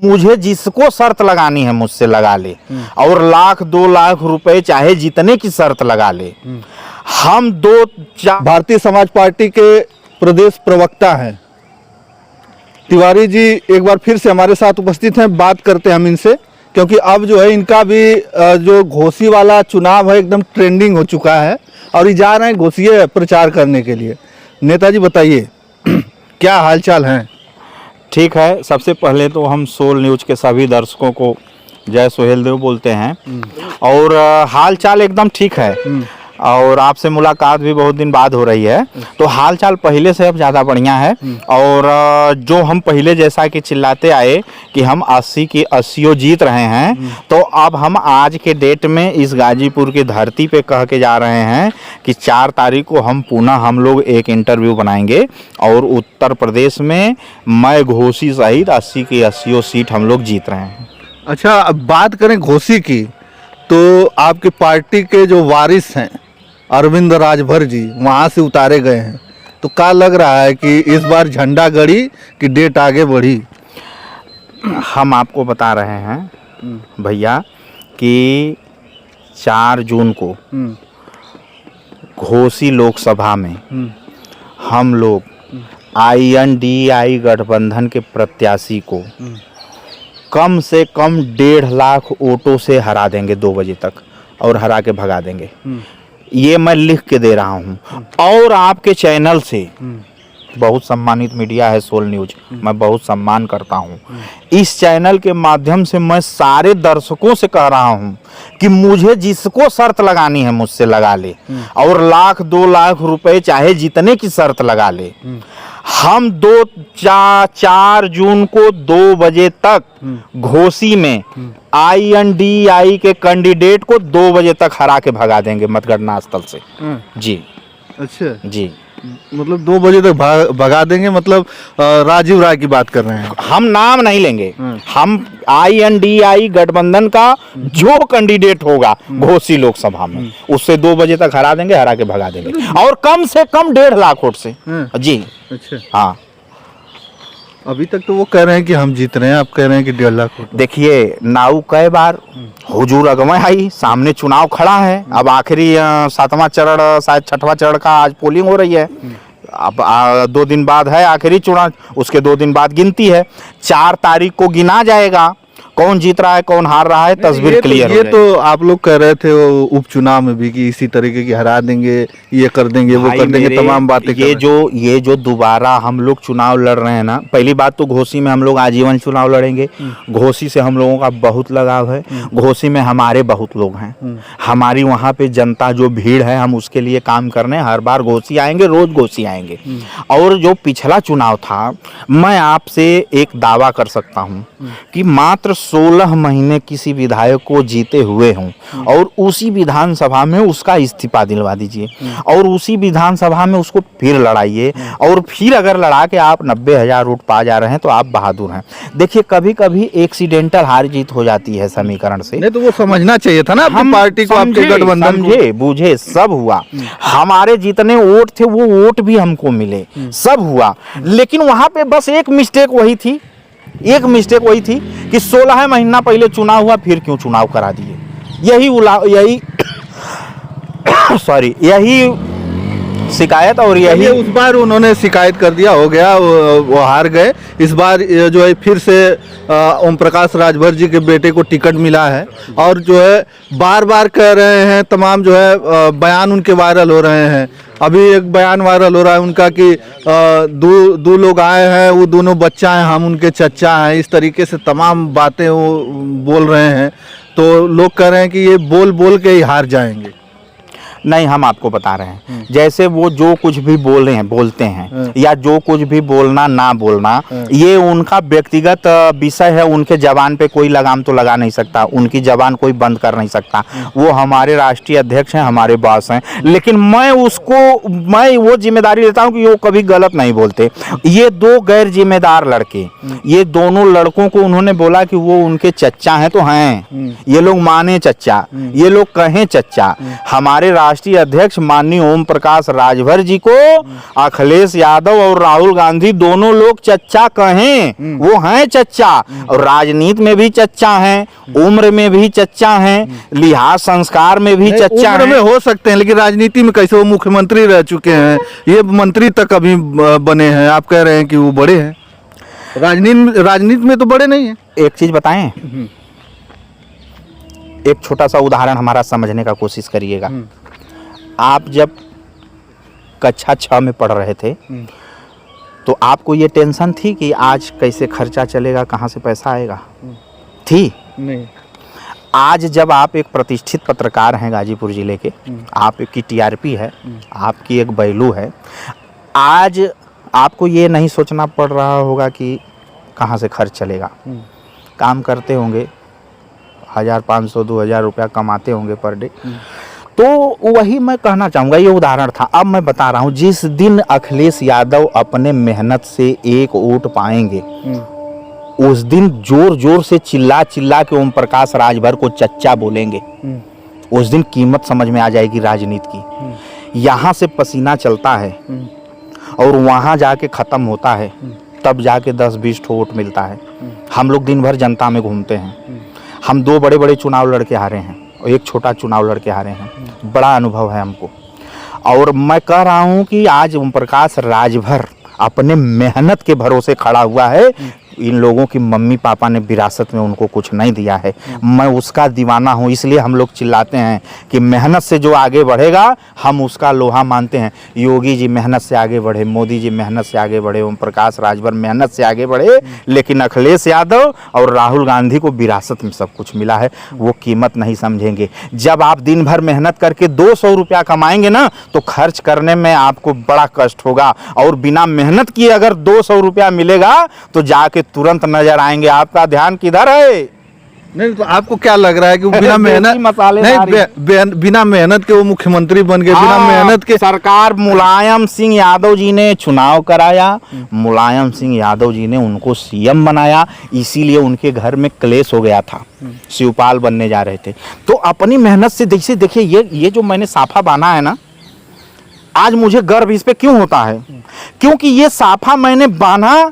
मुझे जिसको शर्त लगानी है मुझसे लगा ले, और 1,00,000-2,00,000 रुपए चाहे जितने की शर्त लगा ले। हम भारतीय समाज पार्टी के प्रदेश प्रवक्ता हैं तिवारी जी, एक बार फिर से हमारे साथ उपस्थित हैं। बात करते हैं हम इनसे, क्योंकि अब जो है इनका भी जो घोसी वाला चुनाव है एकदम ट्रेंडिंग हो चुका है और ये जा रहे हैं घोसीय प्रचार करने के लिए। नेताजी बताइए क्या हालचाल है? ठीक है, सबसे पहले तो हम सोल न्यूज के सभी दर्शकों को जय सोहेल देव बोलते हैं। और हाल चाल एकदम ठीक है, और आपसे मुलाकात भी बहुत दिन बाद हो रही है, तो हाल चाल पहले से अब ज़्यादा बढ़िया है। और जो हम पहले जैसा कि चिल्लाते आए कि हम 80 की 80 जीत रहे हैं, तो अब हम आज के डेट में इस गाजीपुर की धरती पे कह के जा रहे हैं कि 4 तारीख को हम पुनः हम लोग एक इंटरव्यू बनाएंगे और उत्तर प्रदेश में मैं घोसी सहित 80 की 80 सीट हम लोग जीत रहे हैं। अच्छा, अब बात करें घोसी की, तो आपकी पार्टी के जो वारिस हैं अरविंद राजभर जी वहाँ से उतारे गए हैं, तो क्या लग रहा है कि इस बार झंडा गड़ी कि डेट आगे बढ़ी? हम आपको बता रहे हैं भैया कि 4 जून को घोसी लोकसभा में हम लोग INDI गठबंधन के प्रत्याशी को कम से कम 1.5 लाख वोटों से हरा देंगे 2 बजे तक, और हरा के भगा देंगे। ये मैं लिख के दे रहा हूँ। और आपके चैनल से, बहुत सम्मानित मीडिया है सोल न्यूज, मैं बहुत सम्मान करता हूँ, इस चैनल के माध्यम से मैं सारे दर्शकों से कह रहा हूँ कि मुझे जिसको शर्त लगानी है मुझसे लगा ले, और 1,00,000-2,00,000 रुपए चाहे जितने की शर्त लगा ले। हम 4 जून को 2 बजे तक घोसी में INDI के कैंडिडेट को 2 बजे तक हरा के भगा देंगे मतगणना स्थल से। जी अच्छा जी, मतलब 2 बजे तक भगा देंगे, मतलब राजीव राय की बात कर रहे हैं? हम नाम नहीं लेंगे, हम INDI गठबंधन का जो कैंडिडेट होगा घोसी लोकसभा में उससे 2 बजे तक हरा देंगे, हरा के भगा देंगे, और कम से कम 1.5 लाख वोट से। जी अच्छा, हाँ। अभी तक तो वो कह रहे हैं कि हम जीत रहे हैं, आप कह रहे हैं कि 1.5 लाख वोट। देखिए, नाऊ कई बार हुजूर अगवा आई, सामने चुनाव खड़ा है, अब आखिरी 7वां चरण, शायद 6वां चरण का आज पोलिंग हो रही है। अब 2 दिन बाद है आखिरी चुनाव, उसके 2 दिन बाद गिनती है। 4 तारीख को गिना जाएगा कौन जीत रहा है कौन हार रहा है, तस्वीर क्लियर। ये तो आप लोग कह रहे थे वो उपचुनाव में भी कि इसी तरीके की हरा देंगे, ये कर देंगे, वो कर देंगे, तमाम बातें। ये जो दोबारा हम लोग चुनाव लड़ रहे हैं ना, पहली बात तो घोसी में हम लोग आजीवन चुनाव लड़ेंगे। घोसी से हम लोगों का बहुत लगाव है, घोसी में हमारे बहुत लोग हैं, हमारी वहाँ पे जनता जो भीड़ है, हम उसके लिए काम करने हर बार घोसी आएंगे, रोज घोसी आएंगे। और जो पिछला चुनाव था, मैं आपसे एक दावा कर सकता हूँ कि मात्र 16 महीने किसी विधायक को जीते हुए हूँ, और उसी विधानसभा में उसका इस्तीफा दिलवा दीजिए, और उसी विधानसभा में उसको फिर लड़ाइए, और फिर अगर लड़ा के आप 90,000 वोट पा जा रहे हैं तो आप बहादुर हैं। देखिए, कभी कभी एक्सीडेंटल हार जीत हो जाती है समीकरण से। नहीं तो वो समझना चाहिए था ना अपनी पार्टी को, आपके गठबंधन, समझे बूझे, सब हुआ। हमारे जितने वोट थे वो वोट भी हमको मिले, सब हुआ, लेकिन वहां पे बस एक मिस्टेक वही थी कि 16 महीना पहले चुनाव हुआ, फिर क्यों चुनाव करा दिए। यही शिकायत, और यही उस बार उन्होंने शिकायत कर दिया, हो गया, वो हार गए। इस बार जो है फिर से ओम प्रकाश राजभर जी के बेटे को टिकट मिला है, और जो है बार बार कह रहे हैं, तमाम जो है बयान उनके वायरल हो रहे हैं। अभी एक बयान वायरल हो रहा है उनका कि दो लोग आए हैं, वो दोनों बच्चा हैं, हम उनके चचा हैं, इस तरीके से तमाम बातें वो बोल रहे हैं। तो लोग कह रहे हैं कि ये बोल बोल के ही हार जाएंगे। नहीं, हम आपको बता रहे हैं, जैसे वो जो कुछ भी बोलते हैं या जो कुछ भी बोलना ना बोलना, ये उनका व्यक्तिगत विषय है। उनके जबान पे कोई लगाम तो लगा नहीं सकता, उनकी जबान कोई बंद कर नहीं सकता। वो हमारे राष्ट्रीय अध्यक्ष हैं, हमारे बॉस हैं, लेकिन मैं वो जिम्मेदारी लेता हूं कि वो कभी गलत नहीं बोलते। ये 2 गैर जिम्मेदार लड़के, ये दोनों लड़कों को उन्होंने बोला कि वो उनके चच्चा हैं, तो हैं, ये लोग माने चच्चा, ये लोग कहें चच्चा। हमारे राष्ट्रीय अध्यक्ष माननीय ओम प्रकाश राजभर जी को अखिलेश यादव और राहुल गांधी दोनों लोग चच्चा कहें, वो हैं चच्चा, और राजनीति में भी चच्चा हैं, उम्र में भी चच्चा हैं, लिहाज संस्कार में भी चच्चा उम्र हैं। में हो सकते हैं, लेकिन राजनीति में कैसे? वो मुख्यमंत्री रह चुके हैं, ये मंत्री तक अभी बने हैं, आप कह रहे हैं कि वो बड़े हैं। राजनीति में तो बड़े नहीं है। एक चीज बताएं, एक छोटा सा उदाहरण हमारा समझने का कोशिश करिएगा। आप जब कक्षा 6 में पढ़ रहे थे तो आपको ये टेंशन थी कि आज कैसे खर्चा चलेगा, कहाँ से पैसा आएगा? थी नहीं। आज जब आप एक प्रतिष्ठित पत्रकार हैं गाजीपुर जिले के, आप की टीआरपी है, आपकी एक वैल्यू है, आज आपको ये नहीं सोचना पड़ रहा होगा कि कहाँ से खर्च चलेगा। काम करते होंगे, 1500-2000 रुपया कमाते होंगे पर डे। तो वही मैं कहना चाहूँगा, ये उदाहरण था। अब मैं बता रहा हूँ, जिस दिन अखिलेश यादव अपने मेहनत से एक वोट पाएंगे, उस दिन जोर जोर से चिल्ला चिल्ला के ओम प्रकाश राजभर को चच्चा बोलेंगे। उस दिन कीमत समझ में आ जाएगी राजनीति की। यहाँ से पसीना चलता है और वहाँ जाके ख़त्म होता है, तब जाके 10-20 ठो वोट मिलता है। हम लोग दिन भर जनता में घूमते हैं। हम 2 बड़े बड़े चुनाव लड़के हारे हैं और एक छोटा चुनाव लड़के हारे हैं। बड़ा अनुभव है हमको, और मैं कह रहा हूँ कि आज ओम प्रकाश राजभर अपने मेहनत के भरोसे खड़ा हुआ है। इन लोगों की मम्मी पापा ने विरासत में उनको कुछ नहीं दिया है। मैं उसका दीवाना हूँ, इसलिए हम लोग चिल्लाते हैं कि मेहनत से जो आगे बढ़ेगा हम उसका लोहा मानते हैं। योगी जी मेहनत से आगे बढ़े, मोदी जी मेहनत से आगे बढ़े, ओम प्रकाश राजभर मेहनत से आगे बढ़े, लेकिन अखिलेश यादव और राहुल गांधी को विरासत में सब कुछ मिला है। वो कीमत नहीं समझेंगे। जब आप दिन भर मेहनत करके 200 रुपया कमाएंगे ना, तो खर्च करने में आपको बड़ा कष्ट होगा, और बिना मेहनत किए अगर 200 रुपया मिलेगा तो जाके तुरंत नजर आएंगे। आपका ध्यान किधर है? नहीं, तो आपको क्या लग रहा है कि बिना मेहनत बिना मेहनत के वो मुख्यमंत्री बन गए? बिना मेहनत के सरकार मुलायम सिंह यादव जी ने चुनाव कराया, मुलायम सिंह यादव जी ने उनको सीएम बनाया, इसीलिए उनके घर में क्लेश हो गया था। शिवपाल बनने जा रहे थे। तो अपनी मेहनत से देखिए ये जो मैंने साफा बांधा है ना, आज मुझे गर्व इस पे क्यों होता है? क्योंकि ये साफा मैंने बांधा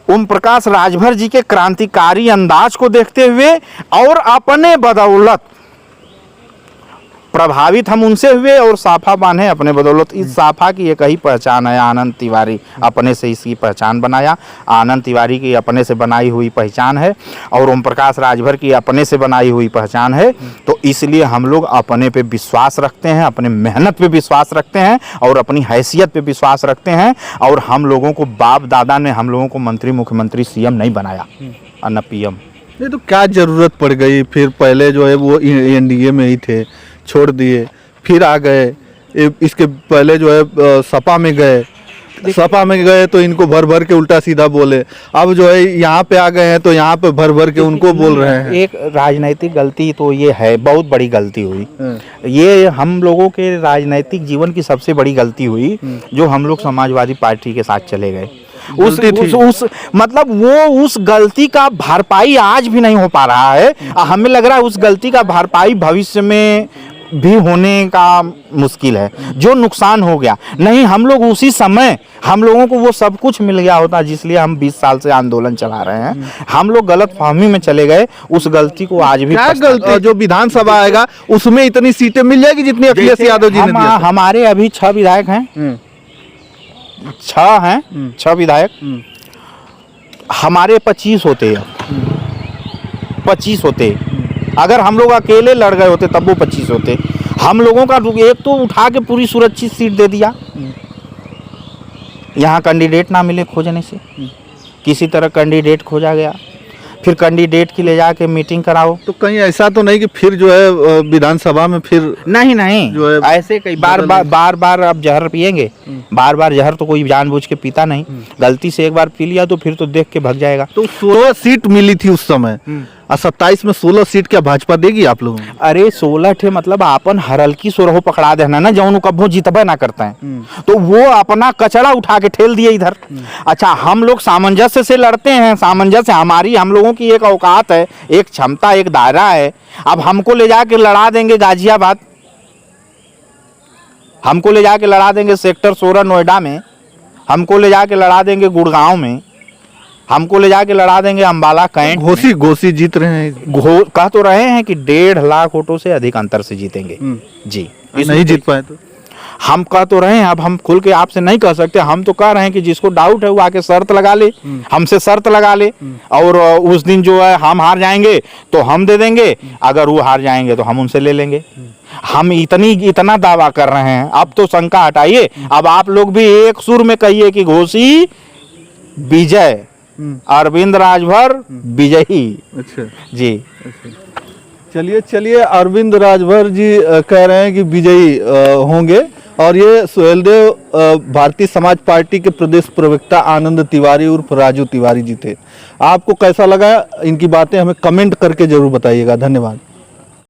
ओम प्रकाश राजभर जी के क्रांतिकारी अंदाज को देखते हुए, और अपने बदौलत प्रभावित हम उनसे हुए और साफा बांधे अपने बदौलत। इस साफा की एक ही पहचान है, आनंद तिवारी अपने से इसकी पहचान बनाया। आनंद तिवारी की अपने से बनाई हुई पहचान है और ओम प्रकाश राजभर की अपने से बनाई हुई पहचान है। तो इसलिए हम लोग अपने पे विश्वास रखते हैं, अपने मेहनत पे विश्वास रखते हैं और अपनी हैसियत पे विश्वास रखते हैं। और हम लोगों को बाप दादा ने हम लोगों को मंत्री, मुख्यमंत्री, सीएम नहीं बनाया और न पीएम। ये तो क्या जरूरत पड़ गई? फिर पहले जो है वो एनडीए में ही थे, छोड़ दिए, फिर आ गए। इसके पहले जो है सपा में गए तो इनको भर भर के उल्टा सीधा बोले। अब जो है यहाँ पे आ गए हैं तो यहाँ पे भर भर के उनको बोल रहे हैं। एक राजनीतिक गलती तो ये है, बहुत बड़ी गलती हुई। ये हम लोगों के राजनीतिक जीवन की सबसे बड़ी गलती हुई, जो हम लोग समाजवादी पार्टी के साथ चले गए। मतलब वो उस गलती का भरपाई आज भी नहीं हो पा रहा है। हमें लग रहा है उस गलती का भरपाई भविष्य में भी होने का मुश्किल है। जो नुकसान हो गया, नहीं हम लोग उसी समय हम लोगों को वो सब कुछ मिल गया होता जिसलिए हम 20 साल से आंदोलन चला रहे हैं। हम लोग गलत फहमी में चले गए, उस गलती को आज भी क्या गलती? जो विधानसभा आएगा उसमें इतनी सीटें मिल जाएगी जितनी अखिलेश यादव जी ने दिया। हमारे अभी 6 विधायक हैं, 6 विधायक। हमारे 25 होते हैं, 25 होते। अगर हम लोग अकेले लड़ गए होते तब वो 25 होते। हम लोगों का एक तो उठा के पूरी सुरक्षित सीट दे दिया। यहाँ कैंडिडेट ना मिले खोजने से, किसी तरह कैंडिडेट खोजा गया, फिर कैंडिडेट की ले जाके मीटिंग कराओ। तो कहीं ऐसा तो नहीं कि फिर जो है विधानसभा में फिर नहीं जो है ऐसे कई बार अब जहर पिएंगे। बार जहर तो कोई जानबूझ के पीता नहीं। गलती से एक बार पी लिया तो फिर तो देख के भग जाएगा। तो 16 सीट मिली थी उस समय, और 27 में 16 सीट क्या भाजपा देगी आप लोगों को? अरे 16 थे, मतलब अपन हरल की सोरहो पकड़ा देना ना, जौन कभो जीतबे ना करते हैं, तो वो अपना कचरा उठा के ठेल दिए इधर। अच्छा, हम लोग सामंजस्य से लड़ते हैं। सामंजस्य हमारी, हम लोगों की एक औकात है, एक क्षमता, एक दायरा है। अब हमको ले जाके लड़ा देंगे गाजियाबाद, हमको ले जाके लड़ा देंगे सेक्टर 16 नोएडा में, हमको ले जाके लड़ा देंगे गुड़गांव में, हमको ले जाके लड़ा देंगे अंबाला कैंट। घोसी जीत रहे हैं। कह तो रहे हैं कि 1.5 लाख वोटों से अधिक अंतर से जीतेंगे जी। नहीं जीत पाए तो हम कह तो रहे हैं, अब हम खुल के आपसे नहीं कह सकते, हम तो कह रहे हैं कि जिसको डाउट है वो आके शर्त लगा ले, हमसे शर्त लगा ले, और उस दिन जो है हम हार जाएंगे तो हम दे देंगे, अगर वो हार जाएंगे तो हम उनसे ले लेंगे। हम इतना दावा कर रहे हैं, अब तो शंका हटाइए, अब आप लोग भी एक सुर में कहिए कि घोसी विजय, अरविंद राजभर विजयी। अच्छा जी। चलिए अरविंद राजभर जी कह रहे हैं कि विजयी होंगे, और ये सुहेलदेव भारतीय समाज पार्टी के प्रदेश प्रवक्ता आनंद तिवारी उर्फ राजू तिवारी जी थे। आपको कैसा लगा इनकी बातें हमें कमेंट करके जरूर बताइएगा। धन्यवाद।